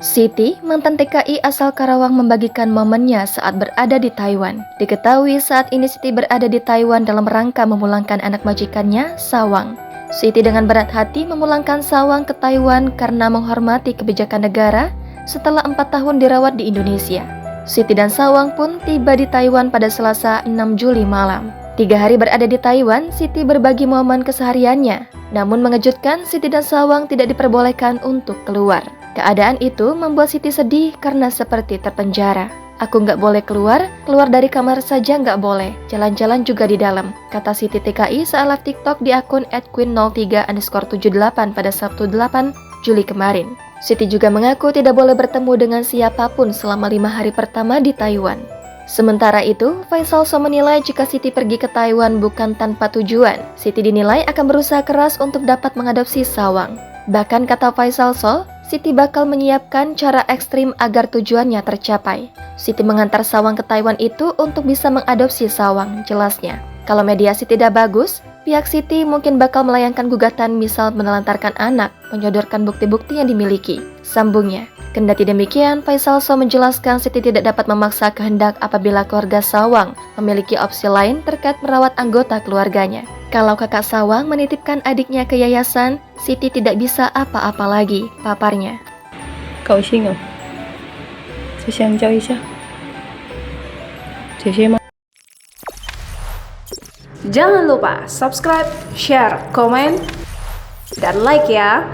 Siti, mantan TKI asal Karawang membagikan momennya saat berada di Taiwan. Diketahui saat ini Siti berada di Taiwan dalam rangka memulangkan anak majikannya, Sawang. Siti dengan berat hati memulangkan Sawang ke Taiwan karena menghormati kebijakan negara setelah 4 tahun dirawat di Indonesia. Siti dan Sawang pun tiba di Taiwan pada Selasa 6 Juli malam. 3 hari berada di Taiwan, Siti berbagi momen kesehariannya. Namun mengejutkan, Siti dan Sawang tidak diperbolehkan untuk keluar. Keadaan itu membuat Siti sedih karena seperti terpenjara. Aku nggak boleh keluar dari kamar saja nggak boleh, jalan-jalan juga di dalam, kata Siti TKI saat live TikTok di akun @queen03_78 pada Sabtu 8 Juli kemarin. Siti juga mengaku tidak boleh bertemu dengan siapapun selama 5 hari pertama di Taiwan. Sementara itu, Faisal So menilai jika Siti pergi ke Taiwan bukan tanpa tujuan. Siti dinilai akan berusaha keras untuk dapat mengadopsi Sawang. Bahkan kata Faisal So, Siti bakal menyiapkan cara ekstrim agar tujuannya tercapai. Siti mengantar Sawang ke Taiwan itu untuk bisa mengadopsi Sawang, jelasnya. Kalau mediasi tidak bagus, pihak Siti mungkin bakal melayangkan gugatan misal menelantarkan anak, menyodorkan bukti-bukti yang dimiliki. Sambungnya, kendati demikian, Faisal So menjelaskan Siti tidak dapat memaksa kehendak apabila keluarga Sawang memiliki opsi lain terkait merawat anggota keluarganya. Kalau kakak Sawang menitipkan adiknya ke yayasan, Siti tidak bisa apa-apa lagi, paparnya. 高兴哦，再相交一下，姐姐吗？ Jangan lupa subscribe, share, komen, dan like ya.